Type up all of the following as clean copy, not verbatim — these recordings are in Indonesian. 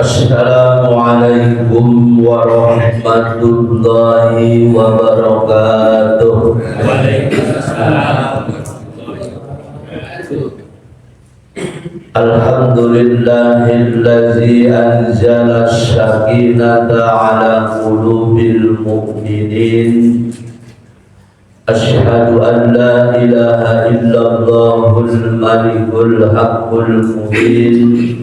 Assalamualaikum warahmatullahi wabarakatuh. Waalaikumsalam. Alhamdulillahillazi anzala asy-syakinata ala qulubil mu'minin. Asyhadu an la ilaha illallahul malikul haqqul mubin.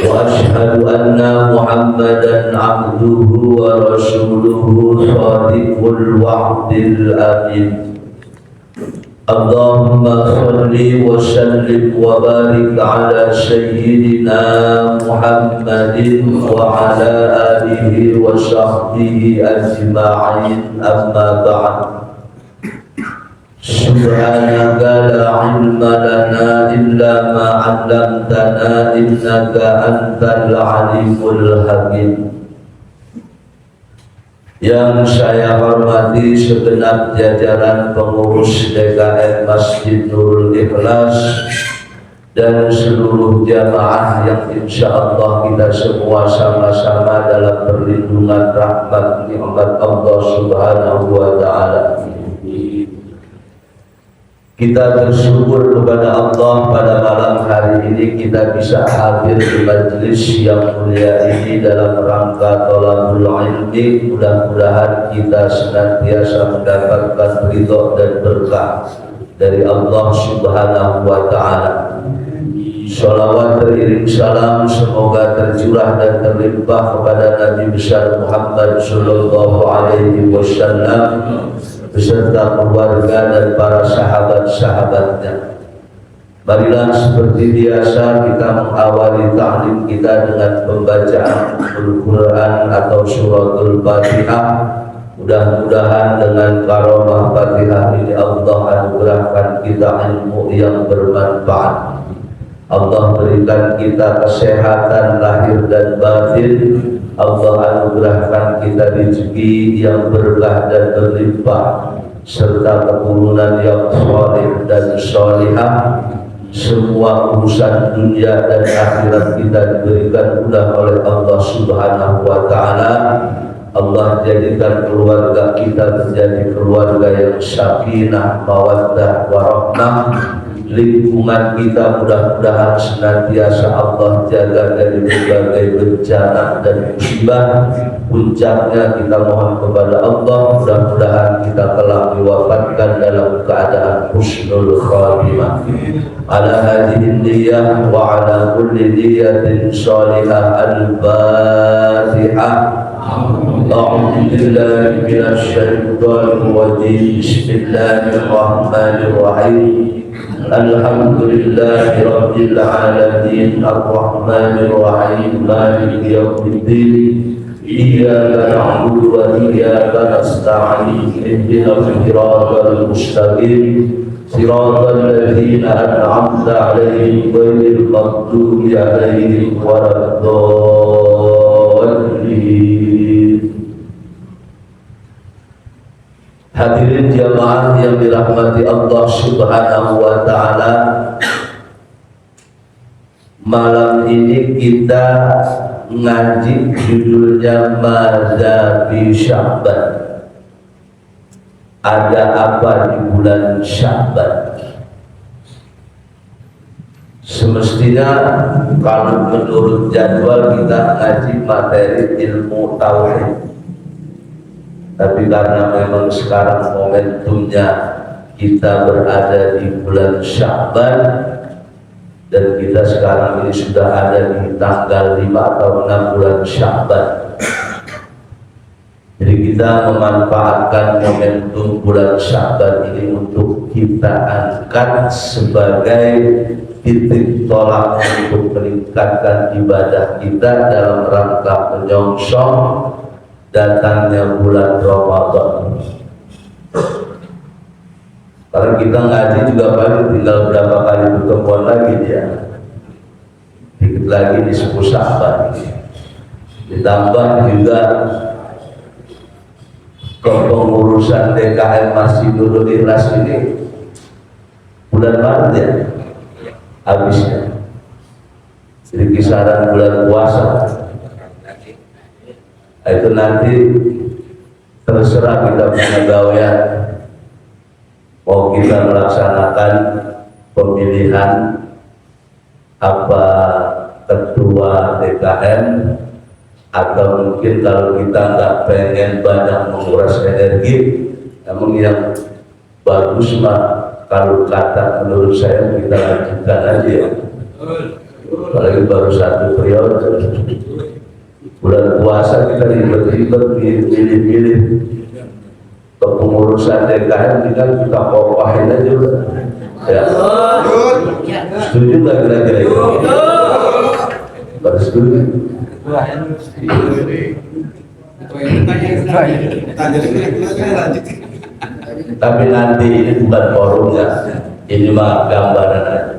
Wa asyhadu anna Muhammadan abduhu wa rasuluhu shadiqul wa'dil amin. Allahumma sholli wa sallim wa barik ala sayyidina Muhammadin wa ala alihi wa sahbihi ajma'in, amma ba'd. Subhanaka la ilma lana illa ma 'allamtana innaka antal alimul hakim. Yang saya hormati segenap jajaran pengurus DKM Masjid Nurul Ikhlas dan seluruh jamaah yang insya Allah kita semua sama-sama dalam perlindungan rahmat nikmat Allah Subhanahu wa Ta'ala. Kita bersyukur kepada Allah pada malam hari ini kita bisa hadir di majelis yang mulia ini dalam rangka thalabul ilmi. Mudah-mudahan kita senantiasa mendapatkan ridha dan berkah dari Allah Subhanahu wa Ta'ala. Sholawat beriring salam semoga tercurah dan terlimpah kepada Nabi besar Muhammad sallallahu alaihi wasallam beserta keluarga dan para sahabat-sahabatnya. Marilah seperti biasa kita mengawali ta'lim kita dengan pembacaan Al-Quran atau suratul Fatihah. Mudah-mudahan dengan karamah Fatihah ini Allah anugerahkan kita ilmu yang bermanfaat. Allah berikan kita kesehatan lahir dan batin. Allah anugerahkan kita rezeki yang berkah dan berlimpah serta keturunan yang saleh dan salihah. Semua urusan dunia dan akhirat kita diberikan mudah oleh Allah Subhanahu wa Ta'ala. Allah jadikan keluarga kita menjadi keluarga yang sakinah, mawaddah, warahmah. Lingkungan kita mudah-mudahan senantiasa Allah jaga dari berbagai bencana dan musibah. Puncaknya kita mohon kepada Allah mudah-mudahan kita telah diwafatkan dalam keadaan husnul khatimah. Ala hadhihi niyyah wa ala kulli niyyatin shalihah. Al-Fatihah. A'udzu billahi minasy syaithanir rajim. Bismillahirrahmanirrahim. Alhamdulillahi rabbil alamin arrahmanir rahim maliki yaumiddin iyyaka na'budu wa iyyaka nasta'in ihdinas siratal mustaqim siratal ladzina an'amta 'alaihim ghairil maghdubi 'alaihim waladdallin. Hadirin jamaah yang dirahmati Allah Subhanahu wa Ta'ala, malam ini kita ngaji judulnya Madzabi Sya'ban. Ada apa di bulan Sya'ban? Semestinya kalau menurut jadwal kita ngaji materi ilmu tauhid. Tapi karena memang sekarang momentumnya kita berada di bulan Sya'ban dan kita sekarang ini sudah ada di tanggal 5 atau 6 bulan Sya'ban. Jadi kita memanfaatkan momentum bulan Sya'ban ini untuk kita angkat sebagai titik tolak untuk meningkatkan ibadah kita dalam rangka menyongsong datangnya bulan Ramadan. Karena kita ngaji juga paling tinggal berapa kali pertemuan lagi dia. Dikit lagi di 10 Sya'ban. Ditambah juga kepengurusan DKM Masjid Nurul Ikhlas ini bulan Maret ya habisnya. Jadi kisaran bulan puasa Itu nanti terserah kita punya gawean, mau kita melaksanakan pemilihan apa ketua DKM, atau mungkin kalau kita nggak pengen banyak menguras energi, namun yang bagus mah kalau kata menurut saya kita lanjutkan aja ya. Apalagi baru satu periode, bulan puasa kita ribet-ribet milih-milih kepengurusan DKM, kita kokohin aja udah ya. Setuju nggak kira-kira itu? Baru setuju. Tapi nanti ini bukan forumnya, ini mah gambaran aja.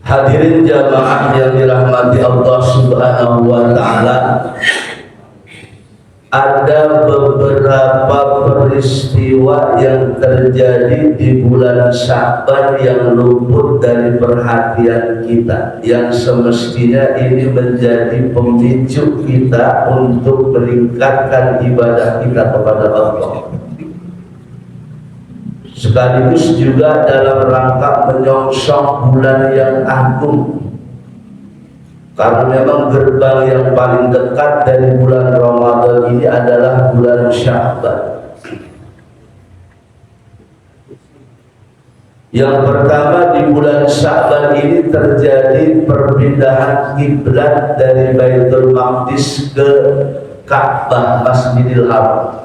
Hadirin jamaah yang dirahmati Allah Subhanahu wa Ta'ala, ada beberapa peristiwa yang terjadi di bulan Sya'ban yang luput dari perhatian kita, yang semestinya ini menjadi pemicu kita untuk meningkatkan ibadah kita kepada Allah, sekaligus juga dalam rangka menyongsong bulan yang agung. Karena memang gerbang yang paling dekat dari bulan Ramadan ini adalah bulan Sya'ban. Yang pertama, di bulan Sya'ban ini terjadi perpindahan kiblat dari Baitul Maqdis ke Ka'bah, Masjidil Haram.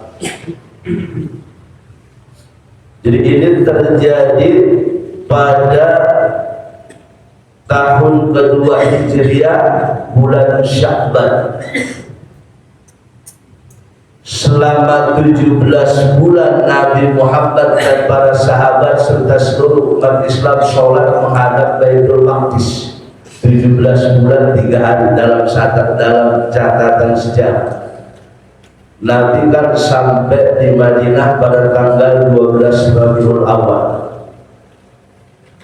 Jadi ini terjadi pada tahun kedua Hijriah, bulan Sya'ban. Selama 17 bulan Nabi Muhammad dan para sahabat serta seluruh umat Islam sholat menghadap Baitul Maqdis. 17 bulan 3 hari dalam catatan sejarah. Nabi kan sampai di Madinah pada tanggal 12 Rabiul Awal.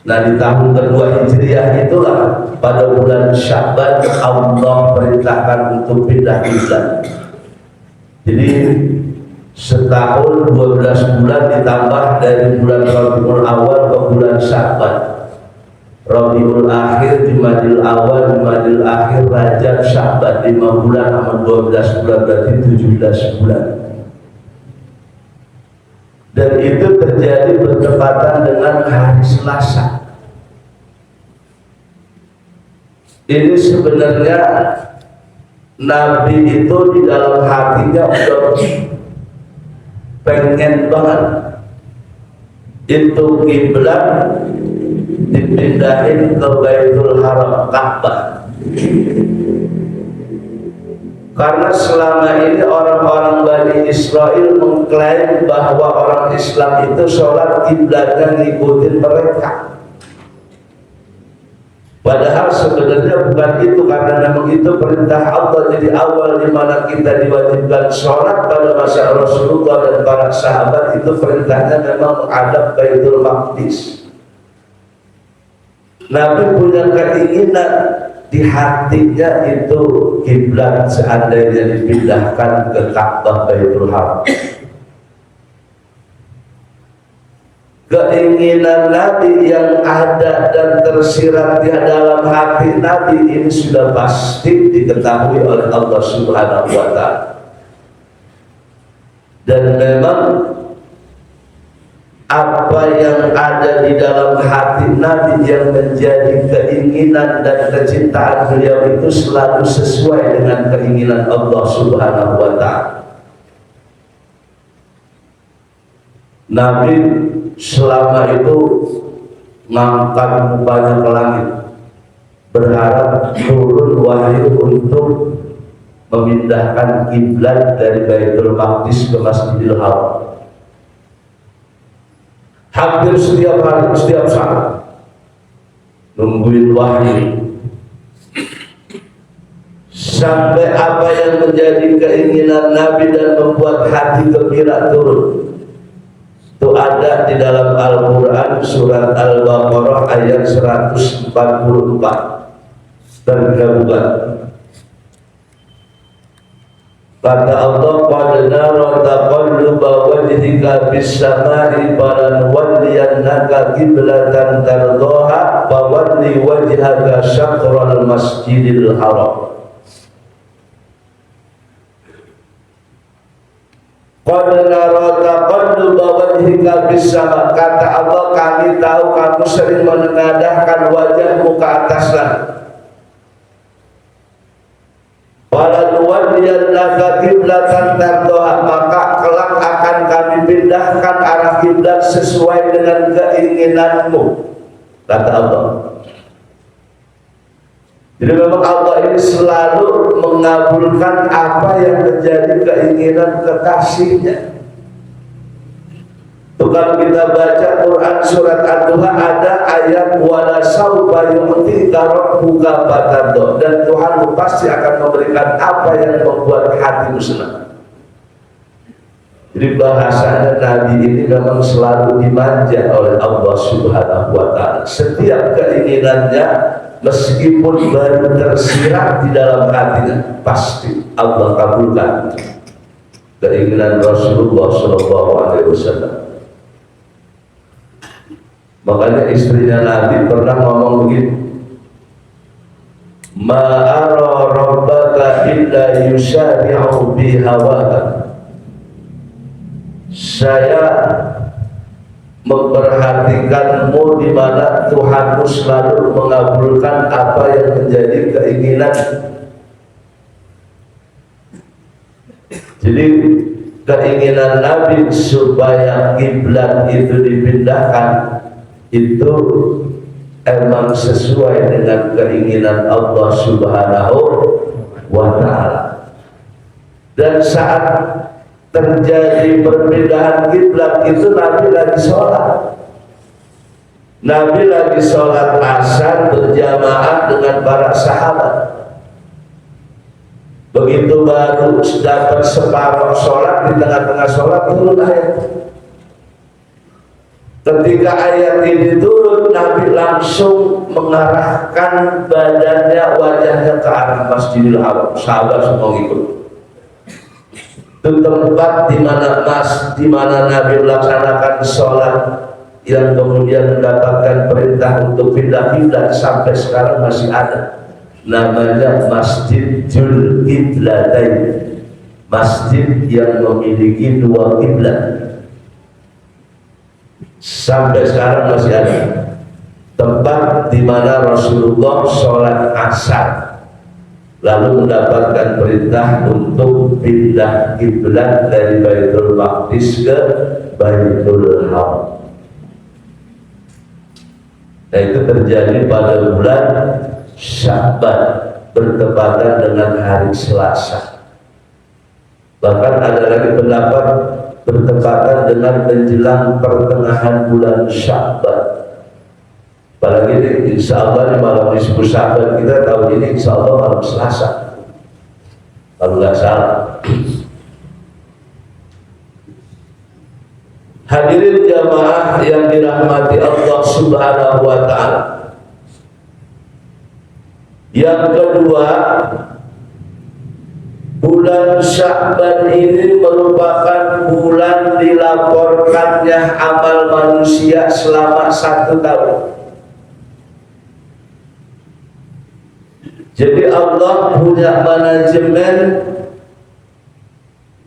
Nah, di tahun kedua Hijriah itulah pada bulan Sya'ban Allah perintahkan untuk pindah kiblat. Jadi setahun 12 bulan ditambah dari bulan Rabiul Awal ke bulan Sya'ban. Rabiul Akhir, Jumadil Awal, Jumadil Akhir, Rajab, Sya'ban, 5 bulan sama 12 bulan berarti 17 bulan. Dan itu terjadi bertepatan dengan hari Selasa. Ini sebenarnya Nabi itu di dalam hatinya udah pengen banget itu kiblat dipindahin ke Baitul Haram, Ka'bah. Karena selama ini orang-orang Bani Israel mengklaim bahwa orang Islam itu sholat kiblatnya ngikutin mereka. Padahal sebenarnya bukan itu, karena memang itu perintah Allah. Jadi awal di mana kita diwajibkan sholat pada masa Rasulullah dan para sahabat itu perintahnya memang menghadap Baitul Maqdis. Nabi punya keinginan di hatinya itu kiblat seandainya dipindahkan ke Ka'bah Baitul Haram. Keinginan Nabi yang ada dan tersirat di dalam hati Nabi ini sudah pasti diketahui oleh Allah Subhanahu wa Ta'ala. Dan memang apa yang ada di dalam hati Nabi yang menjadi keinginan dan kecintaan beliau itu selalu sesuai dengan keinginan Allah Subhanahu wa Ta'ala. Nabi selama itu ngangkat mukanya ke langit, berharap turun wahyu untuk memindahkan kiblat dari Baitul Maqdis ke Masjidil Haram. Hampir setiap hari, setiap saat nungguin wahyu, sampai apa yang menjadi keinginan Nabi dan membuat hati gembira turun. Itu ada di dalam Al-Quran surat Al-Baqarah ayat 144 dan 3. Kata Allah, qad nara taqalluba wajhika fis samai falanwalliyannaka qiblatan tardaha fawalli wajhaka syatral masjidil haram. Qad nara taqalluba wajhika fis sama, kata Allah, kami tahu kamu sering menengadahkan wajahmu ke atas langit. Falanwalliyannaka qiblatan tardaha, maka kelak akan kami pindahkan arah kiblat sesuai dengan keinginanmu, kata Allah. Jadi memang Allah ini selalu mengabulkan apa yang menjadi keinginan kekasihnya. Itu kalau kita baca Quran surat Ad-Duha ada ayat wala saufa yu'tika rabbuka fatarda, dan Tuhanmu pasti akan memberikan apa yang membuat hatimu senang. Jadi bahasanya Nabi ini memang selalu dimanja oleh Allah Subhanahu wa ta'ala. Setiap keinginannya meskipun baru tersirat di dalam hatinya, pasti Allah kabulkan keinginan Rasulullah SAW. Makanya istrinya Nabi pernah ngomong begini, ma'ara rabbaka illa yusari'u bihawaka. Saya memperhatikanmu di mana Tuhanmu selalu mengabulkan apa yang menjadi keinginan. Jadi keinginan Nabi supaya kiblat itu dipindahkan itu emang sesuai dengan keinginan Allah Subhanahu wa ta'ala. Dan saat terjadi perpindahan kiblat itu Nabi lagi sholat. Nabi lagi sholat asar berjamaah dengan para sahabat. Begitu baru dapat separuh sholat, di tengah-tengah sholat turun ayat. Ketika ayat ini turun, Nabi langsung mengarahkan badannya, wajahnya ke arah Masjidil Haram. Sahabat semua ikut. Itu tempat di mana Nabi melaksanakan sholat yang kemudian mendapatkan perintah untuk pindah kiblat, sampai sekarang masih ada. Namanya Masjidul Qiblatain, masjid yang memiliki dua kiblat. Sampai sekarang masih ada tempat di mana Rasulullah sholat asar lalu mendapatkan perintah untuk pindah kiblat dari Baitul Maqdis ke Baitul Haram. Nah, itu terjadi pada bulan Sya'ban, bertepatan dengan hari Selasa. Bahkan ada lagi pendapat bertepatan dengan menjelang pertengahan bulan Sya'ban. Apalagi ini insya Allah di malam nisfu Sya'ban kita tahun ini insya Allah malam Selasa, kalau nggak salah. Hadirin jamaah yang dirahmati Allah Subhanahu wa ta'ala. Yang kedua, bulan Sya'ban ini merupakan bulan dilaporkannya amal manusia selama 1 tahun. Jadi Allah punya manajemen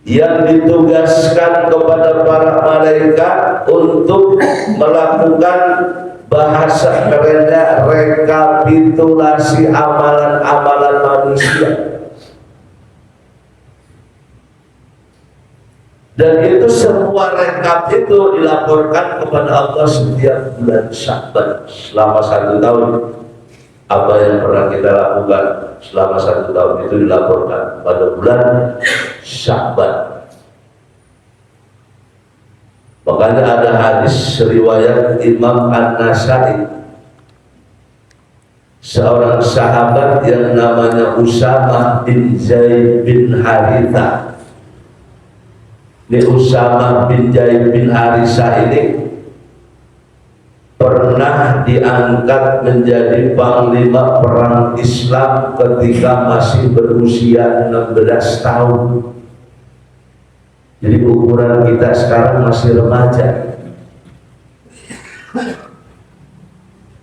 yang ditugaskan kepada para malaikat untuk melakukan, bahasa kerennya, rekapitulasi amalan-amalan manusia. Dan itu semua rekap itu dilaporkan kepada Allah setiap bulan Sya'ban selama 1 tahun. Apa yang pernah kita lakukan selama 1 tahun itu dilaporkan pada bulan Sya'ban. Makanya ada hadis riwayat Imam An-Nasai, seorang sahabat yang namanya Usamah bin Zaid bin Haritha. Ini Usamah bin Zaid bin Haritha ini pernah diangkat menjadi panglima perang Islam ketika masih berusia 16 tahun. Jadi ukuran kita sekarang masih remaja,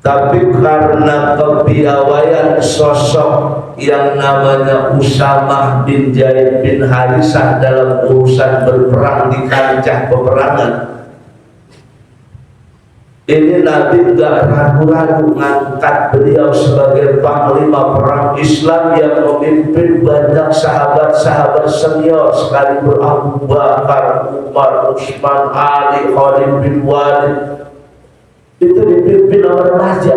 tapi karena kepiawaian sosok yang namanya Usamah bin Zaid bin Harisah dalam urusan berperang di kancah peperangan, ini Nabi gak ragu-ragu ngangkat beliau sebagai panglima perang Islam yang memimpin banyak sahabat-sahabat senior sekalipun Abu Bakar, Umar, Utsman, Ali, Khalid bin Walid itu dipimpin oleh remaja.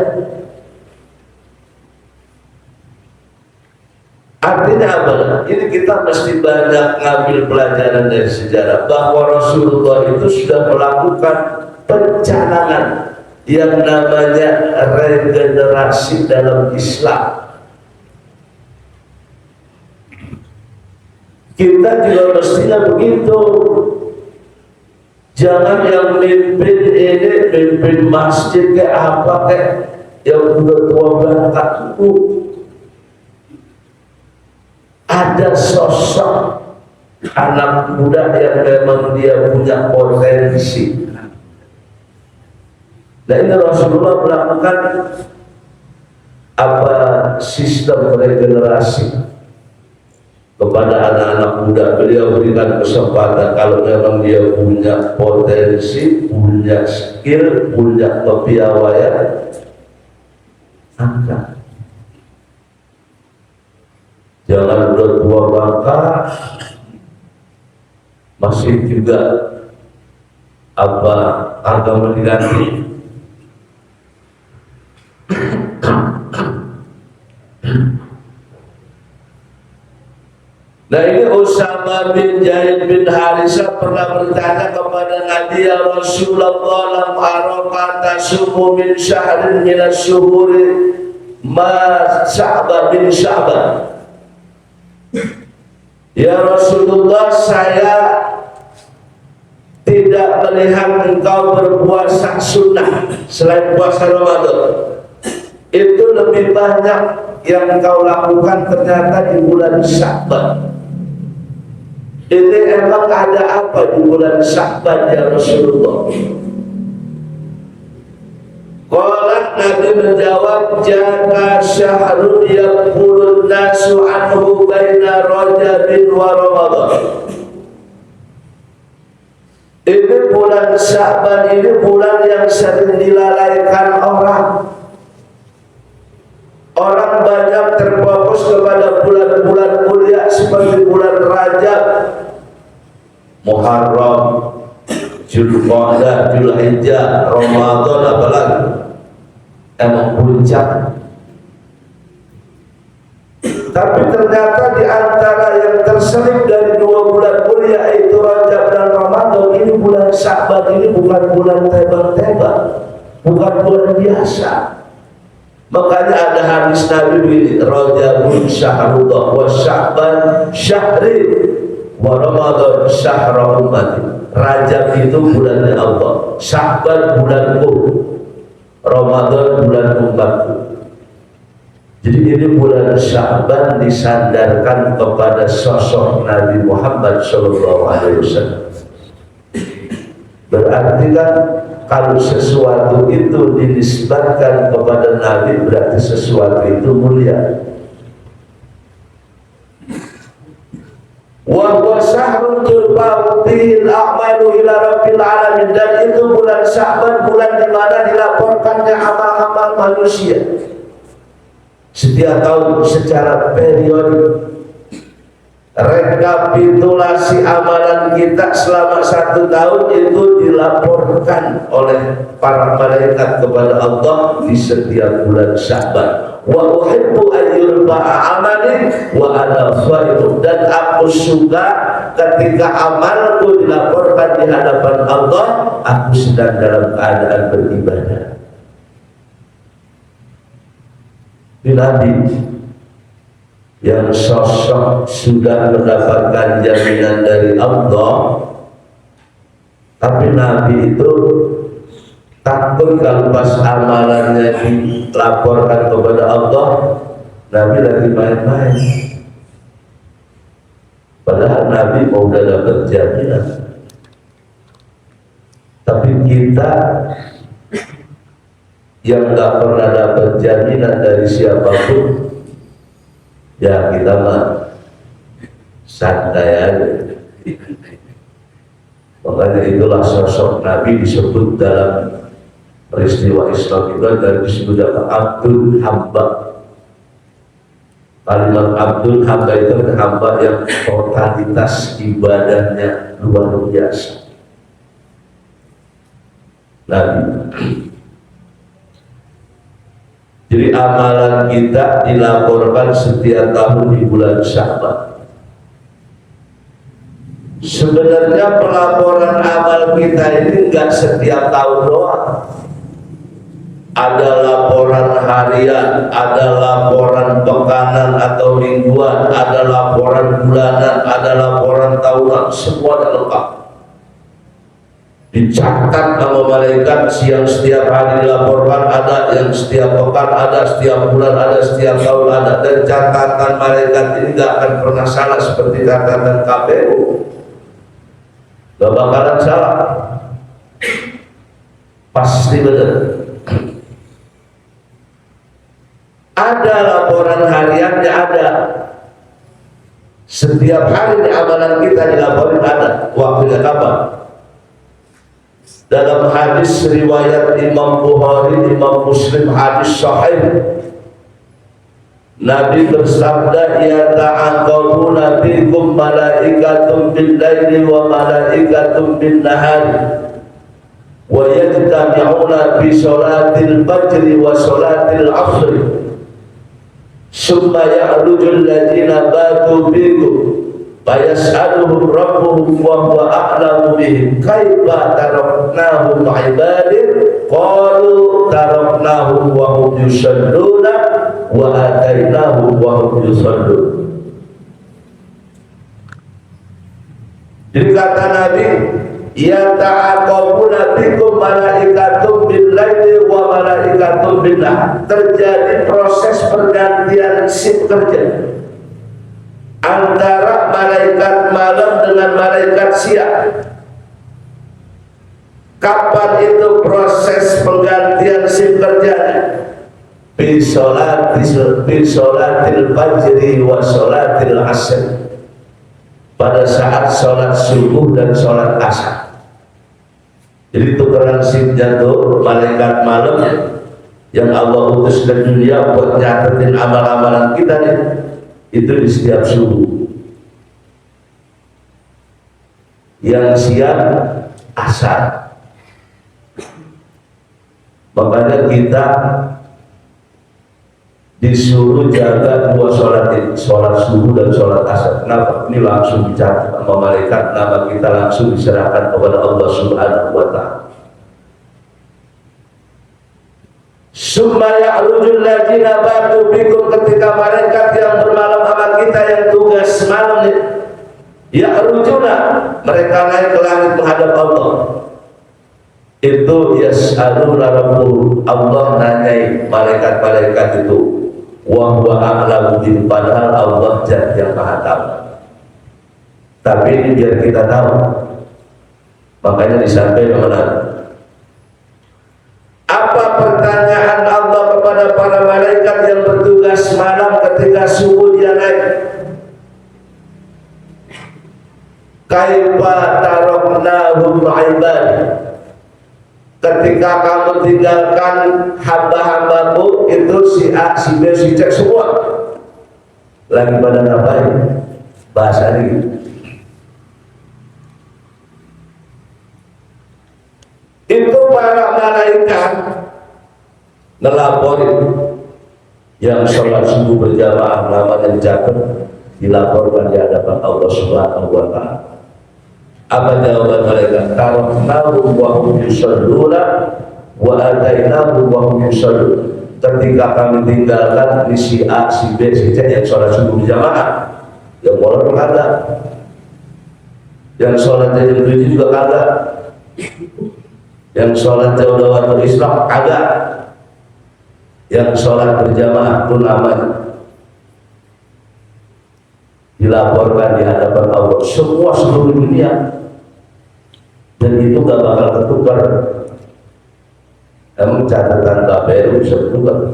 Artinya apa? Ini kita mesti banyak ngambil pelajaran dari sejarah bahwa Rasulullah itu sudah melakukan pencanangan yang namanya regenerasi dalam Islam. Kita juga mestinya begitu. Jangan yang mimpin ini mimpin masjid kayak apa kayak yang udah tua berangkat itu. Ada sosok anak muda yang memang dia punya potensi. Nah ini Rasulullah melakukan apa sistem regenerasi kepada anak-anak muda. Beliau berikan kesempatan kalau memang dia punya potensi, punya skill, punya kepiawaian, angkat. Jangan udah tua bangka masih juga apa agama diganti. Nah ini Usamah bin Zaid bin Harisah pernah bertanya kepada Nabi, ya Rasulullah, lam arafata sumu min syahrin minas syuhuri ma Sya'ban bin Sya'ban. Ya Rasulullah, saya tidak melihat engkau berpuasa sunnah selain puasa Ramadan. Itu lebih banyak yang engkau lakukan ternyata di bulan Sya'ban. Ini emang ada apa di bulan Sya'ban ya Rasulullah? Qala, Nabi menjawab, jaka syahrun yaqulun nasu anhu baina Rajabin wa Ramadan. Ini bulan Sya'ban, ini bulan yang sering dilalaikan orang. Orang banyak terfokus kepada bulan-bulan mulia seperti bulan Rajab, Muharram, Zulqa'dah, Zulhijjah, Ramadan, apalagi emang puncak. Tapi ternyata di antara yang terselip dari dua bulan mulia yaitu Rajab dan Ramadan, ini bulan Sya'ban ini bukan bulan tebak-tebak, bukan bulan biasa. Makanya ada hadis Nabi begini, Rajabun syahrullah wa Sya'ban syahri wa Ramadan syahra ummati. Rajab itu bulannya Allah, Sya'ban bulanku, Ramadan bulan umatku. Jadi ini bulan Sya'ban disandarkan kepada sosok Nabi Muhammad SAW. Berarti kan kalau sesuatu itu dinisbatkan kepada Nabi berarti sesuatu itu mulia. Wa huwa syahrun turfa'u fihi al-a'malu ila rabbil alamin, dan itu bulan Sya'ban, bulan di mana dilaporkannya amal-amal manusia setiap tahun secara periodik. Rekapitulasi amalan kita selama 1 tahun itu dilaporkan oleh para malaikat kepada Allah di setiap bulan Sya'ban. Wa uhibbu an yurfa'a amali wa ana shaimun, dan aku suka ketika amalku dilaporkan di hadapan Allah, aku sedang dalam keadaan beribadah. Ini Nabi yang sosok sudah mendapatkan jaminan dari Allah, tapi Nabi itu takut kalau pas amalannya dilaporkan kepada Allah, Nabi lagi main-main. Padahal Nabi mau udah dapat jaminan. Tapi kita yang nggak pernah dapat jaminan dari siapapun, ya kita mah santai aja. Makanya itulah sosok Nabi disebut dalam peristiwa Islam itu dan disebut Abdul Hamba. Kalimat Abdul Hamba itu hamba yang totalitas ibadahnya luar biasa. Nabi. Jadi amalan kita dilaporkan setiap tahun di bulan Sya'ban. Sebenarnya pelaporan amal kita ini enggak setiap tahun doang. Ada laporan harian, ada laporan pekanan atau mingguan, ada laporan bulanan, ada laporan tahunan, semua ada lengkap. Dicatat sama malaikat yang setiap hari dilaporkan, ada yang setiap pekan, ada setiap bulan, ada setiap tahun ada. Dan catatan malaikat ini gak akan pernah salah seperti catatan KPU. Gak bakalan salah, pasti benar. Ada laporan hariannya, ada setiap hari di amalan kita dilaporin, ada waktunya kapan. Dalam hadis riwayat Imam Bukhari, Imam Muslim, hadis sahih, Nabi bersabda, ya ta'aqabuna bikum malaikatun bil laili wa malaikatun bin nahari wa yajtami'una fi sholatil fajri wa sholatil asri summa ya'rujul ladina batu bikum fayas'aluhum rabbuhum wa huwa a'lamu bihim kaifa taraknahum ibadir qalu taraknahum wa hum yusalluna wa atainahum wa hum yusallun. Jadi kata Nabi, ya ta'aqabuna bikum malaikatum bil laili wa malaikatum bin nahar. Terjadi proses pergantian shift kerja antara malaikat malam dengan malaikat siang. Kapan itu proses penggantian shift kerjanya? Bi sholatil fajri wa sholatil asr. Pada saat sholat subuh dan sholat asar. Jadi tukeran shift jatuh malaikat malam yang Allah utus ke dunia buat nyatetin amal-amalan kita nih, itu di setiap subuh. Yang siang asar. Makanya kita disuruh jaga dua sholat ini, sholat subuh dan sholat asar. Kenapa? Ini langsung dicatat sama malaikat, nama kita langsung diserahkan kepada Allah Subhanahu wa ta'ala. Summa ya'rujul ladzina batu bikum, ketika malaikat yang bermalam sama kita yang tugas malam nih, ya'rujuna, mereka naik ke langit menghadap Allah. Itu yas'aluna rabbuhum, Allah nanyai malaikat-malaikat itu, wa huwa a'lamu bihim, padahal Allah Zat yang Maha Tahu. Tapi ini biar kita tahu, makanya disampaikan mana? Apa pertanyaan Allah kepada para malaikat yang bertugas malam ketika subuh dia naik? Kaifa taraknahum ibadi, ketika kamu tinggalkan hamba-hambamu itu si A, si B, si C semua lagi pada ngapain? Bahasa ini itu para malaikat ngelaporin yang sholat subuh berjamaah namanya dicatat, dilaporkan di hadapan Allah Subhanahu wa ta'ala. Apa jawaban malaikat? Taraknahum wa hum yusalluna wa atainahum wa hum yusallun. Ketika kami tinggalkan di si A, si B, si C yang sholat subuh berjamaah, yang molor kagak, yang sholat jam 7 juga kagak, yang sholat jauh dawatul Islam kagak, yang sholat berjamaah pun namanya dilaporkan di hadapan Allah semua seluruh dunia, dan itu gak bakal ketukar. Emang catatan KPU bisa ketukar?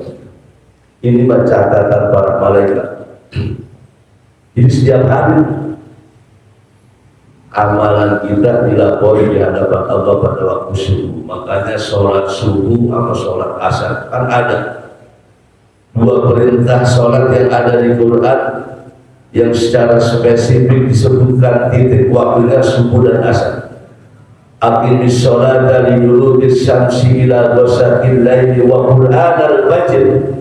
Ini mah catatan para malaikat. Jadi setiap hari amalan kita dilapori di hadapan Allah pada waktu subuh. Makanya sholat subuh sama sholat asar kan ada dua perintah sholat yang ada di Quran yang secara spesifik disebutkan titik waktunya subuh dan asar. Aqimis sholata liduluki syamsi ila ghasaqil laili wa qur'anal fajr.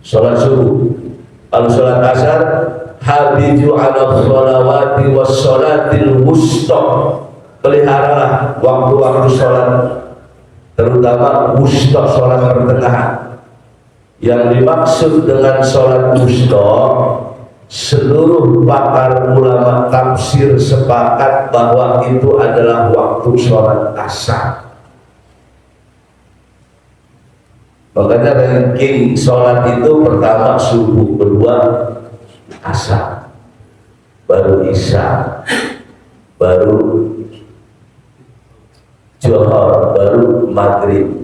Sholat subuh. Kalau sholat asar, habidu ala sholawati was sholatil wusta. Peliharalah waktu-waktu sholat, terutama wusta, sholat pertengahan. Yang dimaksud dengan sholat wusta, seluruh pakar ulama tafsir sepakat bahwa itu adalah waktu sholat asar. Makanya ranking sholat itu pertama subuh, kedua asar, baru isya, baru johor, baru maghrib.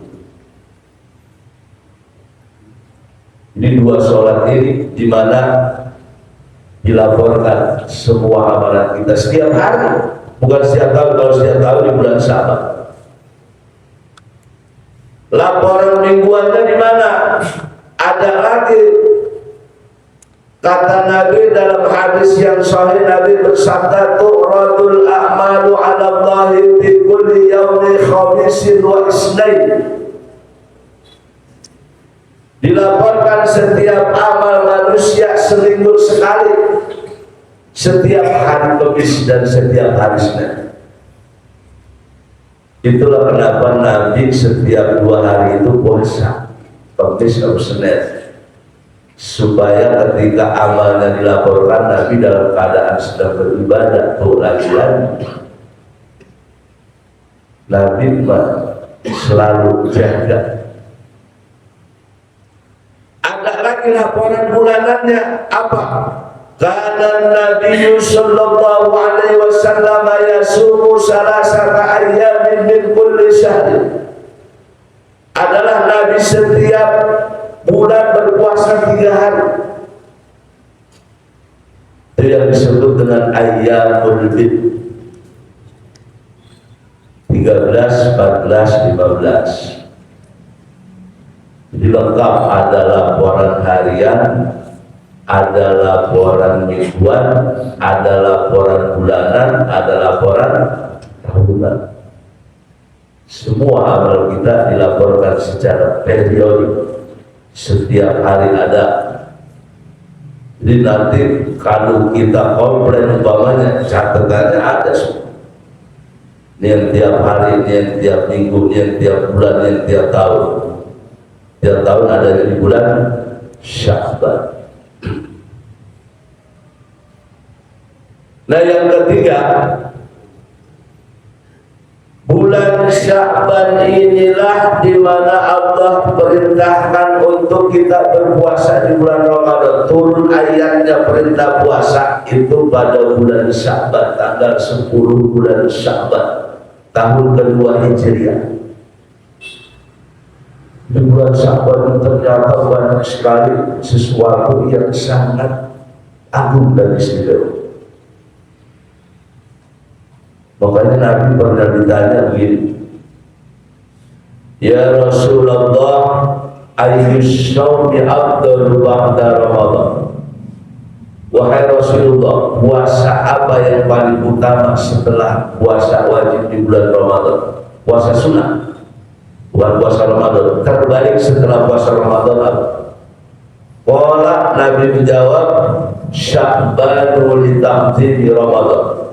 Jadi dua sholat ini di mana dilaporkan semua amalan kita setiap hari, bukan setiap tahun. Kalau setiap tahun di bulan Sya'ban. Laporan mingguannya di mana? Ada lagi kata Nabi dalam hadis yang sahih, Nabi bersabda, tu'radul a'malu 'ala Allahi fi kulli yawmi khamisin wa isnain. Dilaporkan setiap amal manusia seminggu sekali, setiap hari Kamis dan setiap hari Senin. Itulah kenapa Nabi setiap 2 hari itu puasa, Kamis atau Senin, supaya ketika amalnya dilaporkan Nabi dalam keadaan sedang beribadah. Tuh lagi-lagi Nabi selalu jaga. Ada lagi laporan bulanannya apa? Karena Nabi sallallahu alaihi wasallam yasumu salasata ayyamin min kulli syahr. Adalah Nabi setiap bulan berpuasa 3 hari. Itu yang disebut dengan ayyamul bid. 13, 14, 15. Jadi lengkap, ada laporan harian, ada laporan mingguan, ada laporan bulanan, ada laporan tahunan. Semua amal kita dilaporkan secara periodik, setiap hari ada. Jadi nanti kalau kita komplain umpamanya, catatannya ada semua. Ini yang tiap hari, ini yang tiap minggu, ini yang tiap bulan, ini yang tiap tahun. Tiap tahun ada di bulan Sya'ban. Nah yang ketiga, bulan Sya'ban inilah di mana Allah perintahkan untuk kita berpuasa di bulan Ramadan. Turun ayatnya perintah puasa itu pada bulan Sya'ban, tanggal 10 bulan Sya'ban, tahun kedua Hijriah. Di bulan Sya'ban ternyata banyak sekali sesuatu yang sangat agung dan istimewa. Makanya Nabi pernah ditanya begini, ya Rasulullah, ayyus shaumi afdalu ba'da Ramadan. Wahai Rasulullah, puasa apa yang paling utama setelah puasa wajib di bulan Ramadan? Puasa sunnah, bukan puasa Ramadan. Terbaik setelah puasa Ramadan apa? Qala, Nabi menjawab, Sya'banu li ta'zimi Ramadan.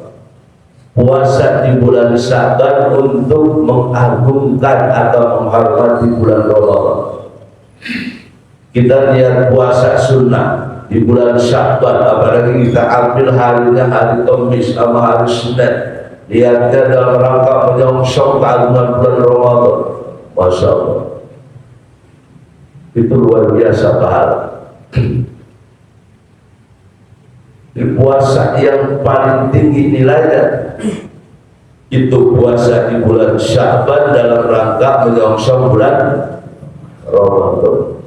Puasa di bulan Sya'ban untuk mengagungkan atau menghormati bulan Ramadan. Kita lihat puasa sunnah di bulan Sya'ban, apalagi kita ambil harinya hari Kamis sama hari Senin, lihatnya dalam rangka menyongsong keagungan bulan Ramadan. Masya Allah, itu luar biasa pahala. Di puasa yang paling tinggi nilainya itu puasa di bulan Sya'ban dalam rangka menyongsong bulan Ramadan.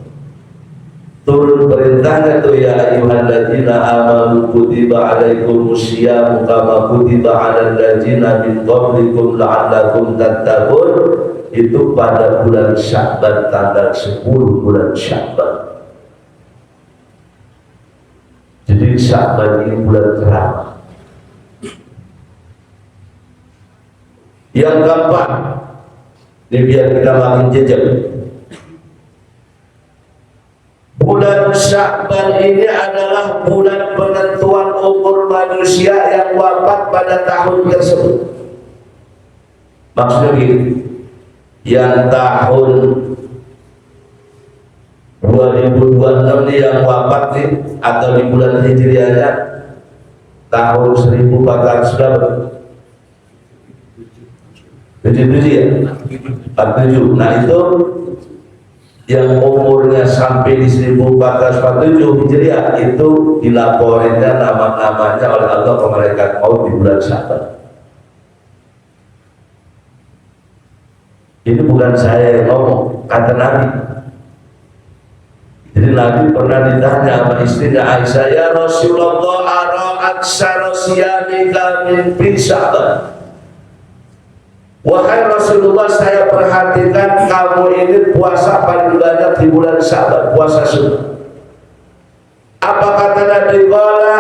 Turun perintahnya itu ya ayyuhalladzina amanu kutiba alaikumusyiyamu kama kutiba alal ladzina min qablikum la'allakum tattaqun. Itu pada bulan Sya'ban, tanggal 10 bulan Sya'ban. Jadi Sya'ban ini bulan terang. Yang keempat, ini biar kita makin jejak. Bulan Sya'ban ini adalah bulan penentuan umur manusia yang wafat pada tahun tersebut. Maksudnya gini, yang tahun 2026 ini yang wafat nih, atau di bulan Hijriahnya tahun 1400 berapa? 77 ya? 47. Nah itu yang umurnya sampai di 1447 Hijriah itu dilaporinnya nama-namanya oleh Allah ke malaikat maut di bulan Sya'ban. Ini bukan saya yang ngomong, kata Nabi. Jadi Nabi pernah ditanya sama istrinya Aisyah, ya Rasulullah ara aksara siyamika min fi Sya'ban. Wahai Rasulullah, saya perhatikan kamu ini puasa paling banyak di bulan Sya'ban, puasa sunnah. Apa kata Nabi? Qala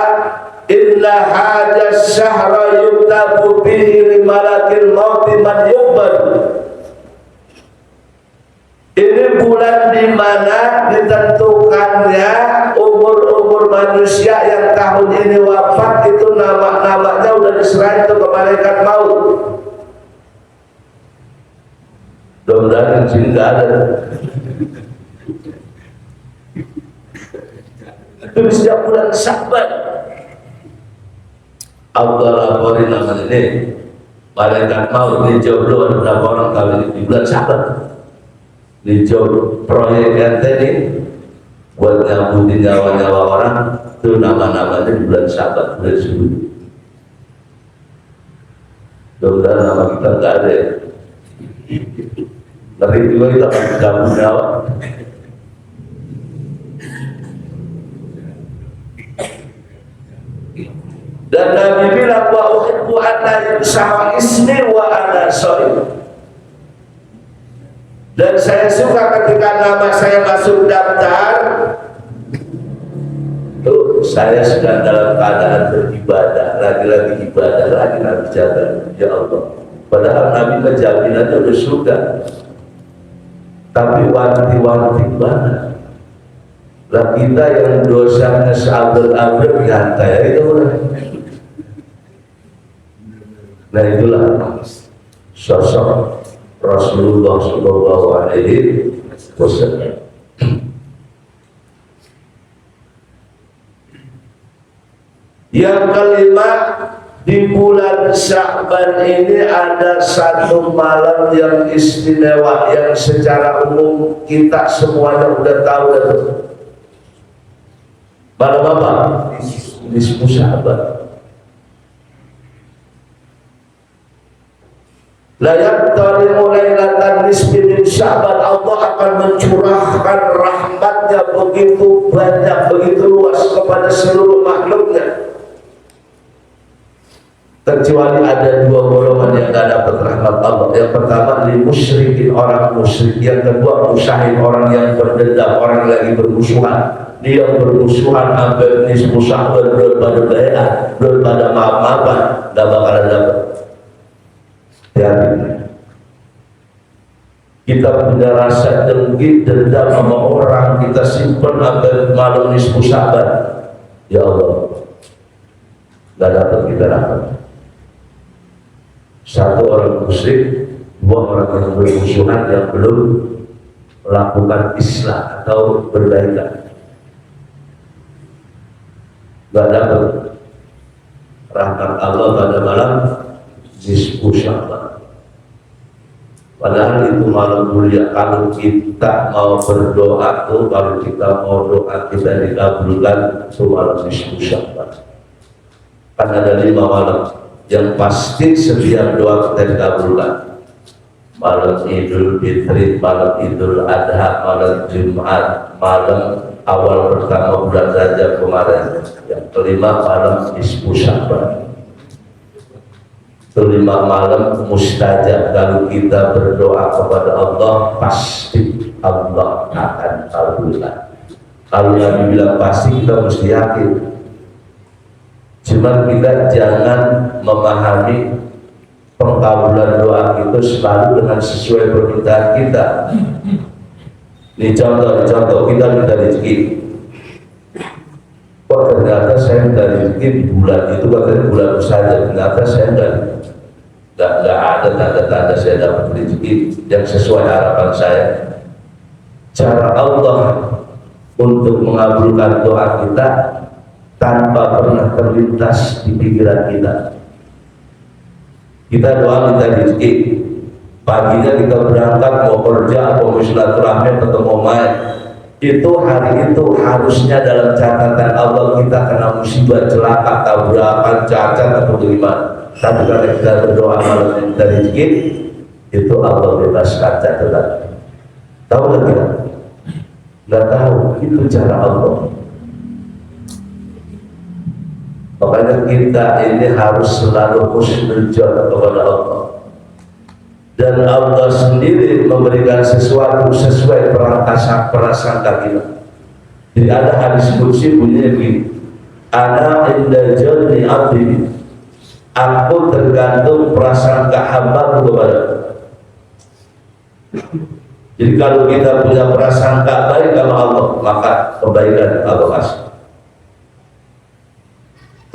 inna hajas syahra yuktabu bihi li malakil mauti man yuqbal. Ini bulan di mana ditentukannya umur-umur manusia yang tahun ini wafat, itu nama-namanya udah diserahin ke malaikat maut. Mudah-mudahan di sini nggak ada. Itu di setiap bulan Sya'ban. Allah laporin namanya ini malaikat maut di jomblo ada berapa orang kali di bulan Sya'ban. Di job proyek ente ini buat nyambutin nyawa-nyawa orang itu nama-namanya di bulan Sya'ban bulan subuh. Mudah-mudahan nama kita nggak ada ya. Tapi juga kita akan gabung nyawa. Dan Nabi bilang wa uhibbu an la yusama ismi wa ana shaim. Dan saya suka ketika nama saya masuk daftar, tuh saya sedang dalam keadaan beribadah, lagi-lagi ibadah, lagi-lagi jaga, ya Allah. Padahal Nabi menjaminannya udah surga, tapi wanti-wanti banget. Lah kita yang dosanya seabad-abad nyantai itu udah. Nah itulah sosok Rasulullah Shallallahu Alaihi Wasallam. Yang kelima, di bulan Sya'ban ini ada satu malam yang istimewa yang secara umum kita semuanya udah tahu dan malam apa? Nisfu Sya'ban. Layak talimu lailatan nisfi min Sya'ban, Allah akan mencurahkan rahmatnya begitu banyak, begitu luas kepada seluruh makhluknya. Kecuali ada dua golongan yang tidak dapat rahmat Allah. Yang pertama, li musyrikin, orang musyrik. Yang kedua, musyahid, orang yang berdendam, orang yang lagi bermusuhan. Dia bermusuhan sampai nisfu Sya'ban, belum pada bayar, belum pada maaf-maafan, tidak bakalan dapat. Ya, kita punya rasa dengki, dendam sama orang, kita simpan sampai malam nisfu Sya'ban. Ya Allah, nggak dapat, kita dapat. Satu orang musyrik, dua orang yang bermusuhan yang belum melakukan islah atau perbaikan, nggak dapat rahmat Allah pada malam nisfu Sya'ban. Padahal itu malam mulia. Kalau kita mau berdoa tuh, kalau kita mau doa kita dikabulkan, itu malam nisfu Sya'ban. Kan ada 5 malam yang pasti setiap doa kita dikabulkan. Malam Idul Fitri, malam Idul Adha, malam Jumat, malam awal pertama bulan Rajab kemarin. Yang kelima malam Nisfu Sya'ban. Kelima malam mustajab. Kalau kita berdoa kepada Allah, pasti Allah akan kabulkan. Kalau Nabi bilang pasti, kita mesti yakin. Cuma kita jangan memahami pengkabulan doa itu selalu dengan sesuai permintaan kita. Ini contoh kita minta rezeki. Kok ternyata saya minta rezeki di bulan itu, katanya bulan saja. Ternyata saya nggak ada tanda-tanda saya dapat rezeki yang sesuai harapan saya. Cara Allah untuk mengabulkan doa kita tanpa pernah terlintas di pikiran kita. Kita doa minta rezeki, paginya kita berangkat mau kerja atau mau silaturahmi atau mau main, itu hari itu harusnya dalam catatan Allah kita kena musibah, celaka, tabrakan, cacat atau gimana. Tapi kalau kita berdoa malam minta rezeki, itu Allah bebaskan catatan. Tahu nggak kita? Nggak tahu, itu cara Allah. Makanya kita ini harus selalu husnul dzan kepada Allah. Dan Allah sendiri memberikan sesuatu sesuai prasangka kita. Jadi ada hadis qudsi bunyinya begini, ana inda dzanni abdi, aku tergantung prasangka hamba kepada. Jadi kalau kita punya prasangka baik sama Allah, maka kebaikan Allah kasih.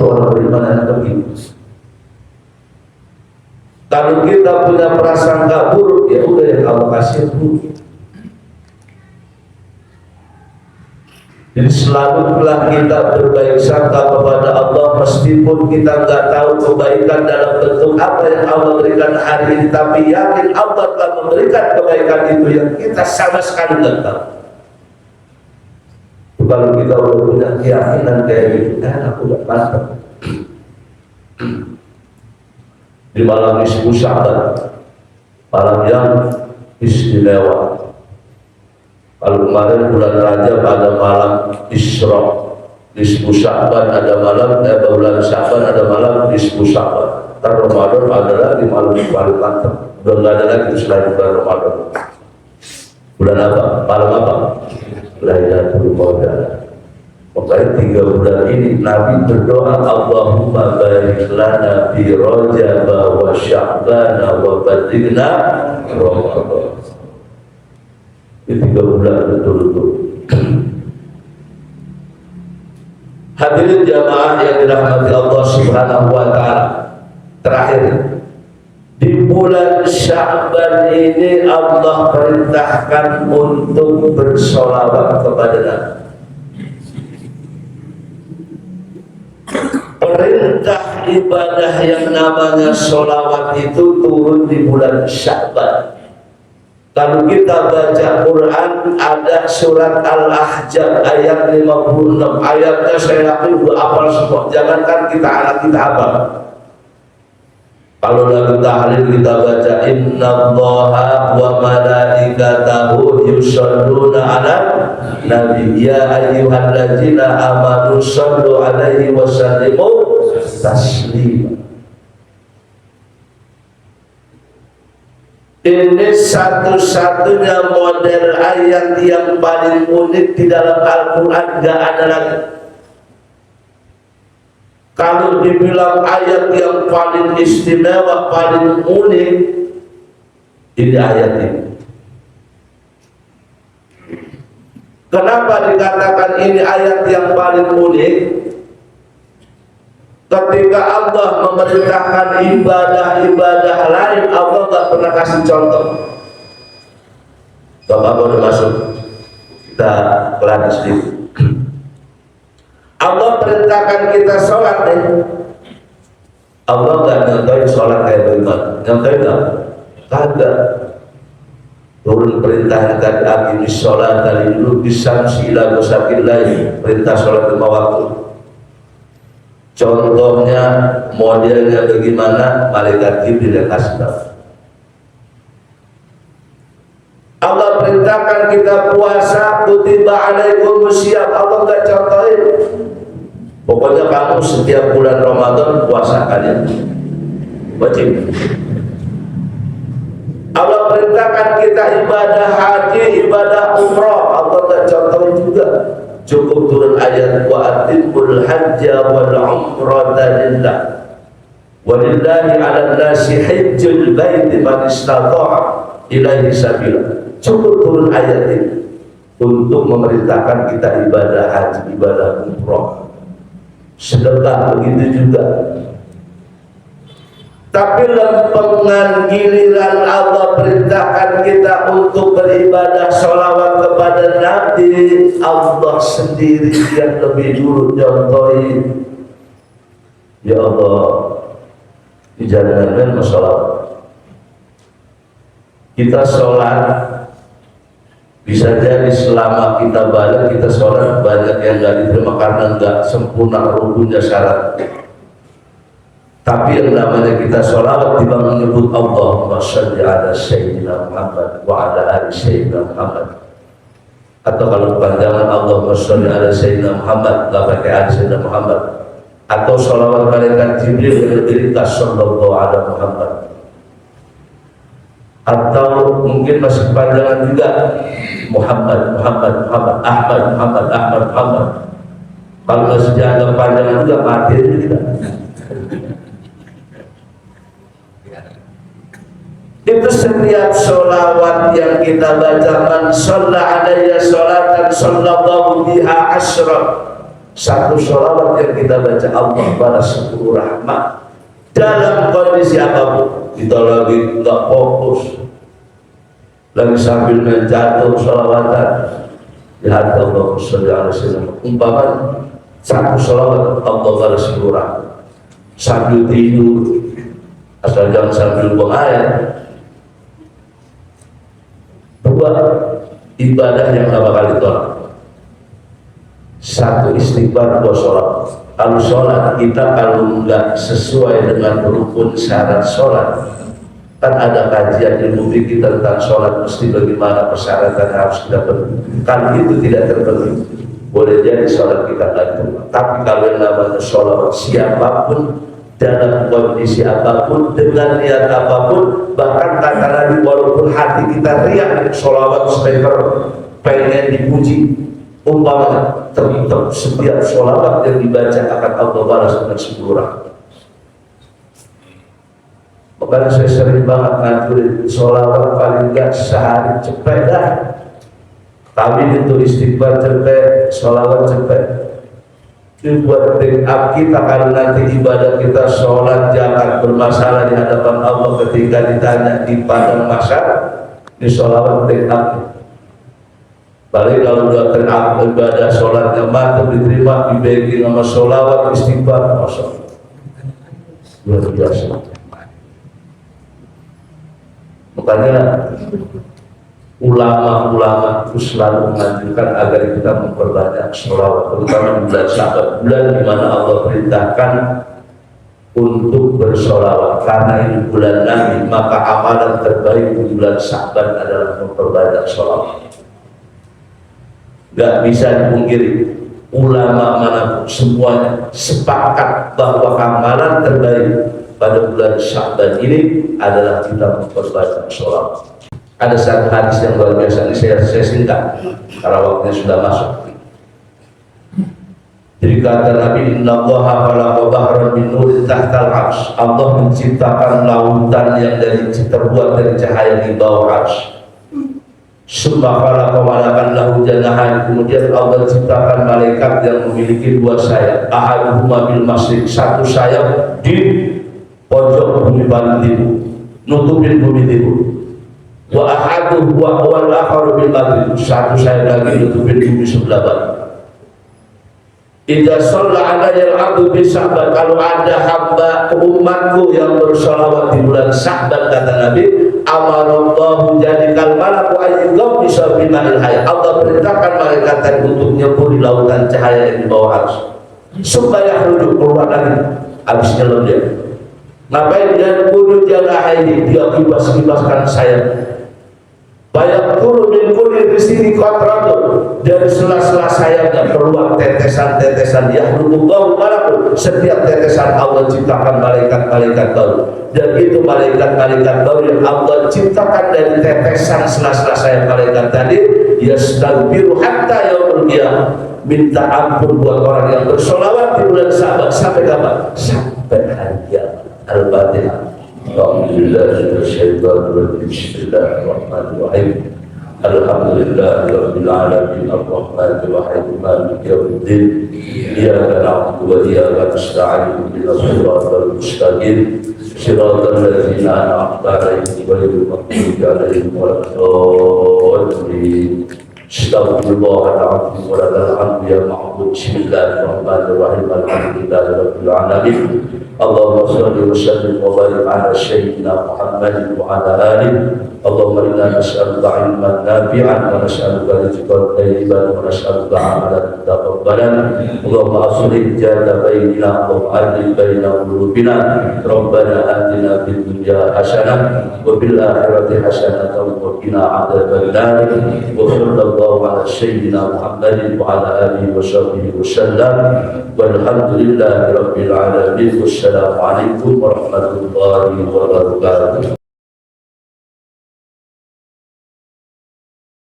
Orang beriman yang begitu. Kalau kita punya prasangka buruk, ya udah yang Allah kasih buruk. Jadi selalulah kita berbaik sangka kepada Allah, meskipun kita nggak tahu kebaikan dalam bentuk apa yang Allah berikan hari ini, tapi yakin Allah telah memberikan kebaikan itu yang kita sama sekali nggak tahu. Kalau kita udah punya keyakinan kayak gitu, aku udah mantap. Di malam Nisfu Sya'ban, malam yang istimewa. Kalau kemarin bulan Rajab ada malam Isra, Nisfu Sya'ban ada malam, bulan Sya'ban ada malam Nisfu Sya'ban. Ntar Ramadan ada lagi malam paling mantap. Udah nggak ada lagi selain bulan Ramadan. Bulan apa? Malam apa? Lailatul Qadar. Makanya 3 bulan ini Nabi berdoa, Allahumma barik lana fi Rajab wa Sya'ban wa balighna Ramadan. Itu 3 bulan betul-betul. Hadirin jamaah yang dirahmati Allah Subhanahu wa taala. Terakhir, di bulan Sya'ban ini Allah perintahkan untuk bersolawat kepada Nabi. Perintah ibadah yang namanya solawat itu turun di bulan Sya'ban. Kalau kita baca Quran, ada surat Al-Ahzab ayat 56. Ayatnya saya yakin udah hafal semua. Jangankan kita, anak kita hafal. Kalau lagu tahlil kita baca innallaha wa malaikatahu yusholluna ala nabi ya ayyuhalladzina amanu shollu alaihi wa sallimu taslima. Ini satu-satunya model ayat yang paling unik di dalam Al-Quran, gak ada lagi. Kalau dibilang ayat yang paling istimewa, paling unik, ini ayat ini. Kenapa dikatakan ini ayat yang paling unik? Ketika Allah memerintahkan ibadah-ibadah lain, Allah tak pernah kasih contoh. Bapak baru masuk, kita kelar sedikit. Allah perintahkan kita sholat nih. Allah nggak nyontohin sholat kayak bagaimana? Nyontohin nggak? Kagak. Turun perintah yang tadi aqimis sholat dari dulu bisa sila bersakit lain. Perintah sholat 5 waktu. Contohnya, modelnya bagaimana? Malaikat Jibril yang kasih tahu. Allah perintahkan kita puasa, kutiba alaikumusiyam. Allah nggak contohin. Pokoknya kamu setiap bulan Ramadan puasa kalian wajib. Allah perintahkan kita ibadah haji, ibadah umrah. Allah nggak contohin juga. Cukup turun ayat wa atimmul hajja wal umrata lillah. Walillahi 'alan nasi hajjul baiti man istata'a ilaihi sabila. Cukup turun ayat ini untuk memerintahkan kita ibadah haji, ibadah umrah. Sedekah begitu juga. Tapi lempengan giliran Allah perintahkan kita untuk beribadah sholawat kepada Nabi, Allah sendiri yang lebih dulu contohin. Ya Allah, dijalankan masalah kita sholat. Bisa jadi selama kita balik, kita sholat banyak yang gak diterima karena gak sempurna rukunnya syarat. Tapi yang namanya kita sholawat tiba menyebut Allahumma sholli ala Sayyidina Muhammad wa ala ali Sayyidina Muhammad. Atau kalau kepanjangan Allahumma sholli ala Sayyidina Muhammad, gak pakai ali Sayyidina Muhammad. Atau sholawat malaikat Jibril yang lebih ringkas sallallahu ala Muhammad. Atau mungkin masih kepanjangan juga Muhammad, Muhammad, Muhammad, Ahmad, Muhammad, Ahmad, Muhammad. Kalau masih dianggap panjangan juga mati itu tidak. Itu setiap sholawat yang kita baca, man sholla alayya sholatan shollallahu biha asyra. Satu sholawat yang kita baca Allah balas 10 rahmat. Dalam kondisi apapun, kita lagi nggak fokus, lagi sambil menjatuh sholawatan, ya Allah sallallahu umpaman satu sholawat Allah balas 10 rahmat. Sambil tidur, asal jangan sambil buang air. Dua, ibadah yang berapa kali tolak. Satu, istighfar, 2 sholat. Kalau sholat kita kalau nggak sesuai dengan rukun syarat sholat, kan ada kajian ilmu fikih tentang sholat mesti bagaimana persyaratan harus kita penuhi. Kalau itu tidak terpenuhi, boleh jadi sholat kita nggak terima. Tapi kalau yang namanya sholat siapapun, dalam kondisi apapun, dengan niat apapun, bahkan kata Nabi walaupun hati kita riak sholawat sniper pengen dipuji, umpama tetap setiap sholawat yang dibaca akan Allah balas dengan 10 rahmat. Makanya saya sering banget ngajurin sholawat paling enggak sehari cepet dah. Tapi itu istighfar cepet, sholawat cepet. Itu buat take up kita kalau nanti ibadah kita sholat zakat bermasalah di hadapan Allah ketika ditanya di padang mahsyar, di sholawat take up. Balik kalau udah take up ibadah sholatnya mantap diterima, dibagi nama sholawat istighfar, masya Allah luar biasa. Makanya ulama-ulama itu selalu menganjurkan agar kita memperbanyak sholawat, terutama di bulan Sya'ban, bulan di mana Allah perintahkan untuk bersholawat. Karena ini bulan Nabi, maka amalan terbaik di bulan Sya'ban adalah memperbanyak sholawat. Gak bisa dipungkiri, ulama manapun semuanya sepakat bahwa amalan terbaik pada bulan Sya'ban ini adalah kita memperbanyak sholawat. Ada satu hadis yang luar biasa, ini saya singkat karena waktunya sudah masuk. Jadi kata Nabi, Inna Allaha khalaqa bahran min nurin tahtal arsy. Allah menciptakan lautan yang terbuat dari cahaya di bawah arsy. Summa khalaqa malakan lahu janahan. Kemudian Allah ciptakan malaikat yang memiliki 2 sayap. Ahaduhuma bil masyriq, satu sayap di pojok bumi barat timur, nutupin bumi timur. Wa ahaduhu wa wal akharu bil maghrib, satu sayap lagi nutupin bumi sebelah barat. Idza shalla alayya al-'abdu bi Sya'ban, kalau ada hamba umatku yang bersolawat di bulan Sya'ban, kata Nabi, amarallahu jadikal malaku ayyugham bisabbil ma'il hayy. Allah perintahkan malaikat untuk nyebur di lautan cahaya yang di bawah arsy. supaya rujuk keluar lagi. Habis nyelam dia. Ngapain dia kudu jaga ini? Dia kibas-kibaskan sayap. Banyak turun dan kulit di sini kotoran dari sela-sela sayapnya keluar tetesan-tetesan yang bau malakut. Setiap tetesan Allah ciptakan malaikat-malaikat bau, dan itu malaikat-malaikat bau yang Allah ciptakan dari tetesan sela-sela sayap malaikat tadi. Yastaghfiru hatta yaumul qiyamah, minta ampun buat orang yang bersolawat di bulan Sa'ban sampai kapan? Sampai hari kiamat. Al-Fatihah. Bismillahirrahmanirrahim. Alhamdulillahi rabbil alamin arrahmanir rahim maliki yaumiddin. Iyyaka na'budu wa iyyaka nasta'in ihdinas siratal mustaqim siratal ladzina an'amta 'alaihim ghairil maghdubi 'alaihim waladdallin. Astaghfirullahaladzim wa lakal hamdu ya ma'bud. Bismillahirrahmanirrahim. Alhamdulillahi rabbil alamin. Allahumma shalli wa sallim wa barik ala sayyidina Muhammadin wa ala alihi. Allahumma inna nas'aluka ilman nafi'an wa nas'aluka rizqan thayyiban wa nas'aluka 'amalan mutaqabbalan. Allahumma aslih dhata bainina wa adil baina qulubina. Rabbana atina fid dunya hasanah wa fil akhirati hasanah wa qina adzabannar. Wa sallallahu ala sayyidina Muhammadin wa ala alihi wa sahbihi wa sallam. Walhamdulillahi rabbil alamin. Wassalamu alaikum warahmatullahi wabarakatuh.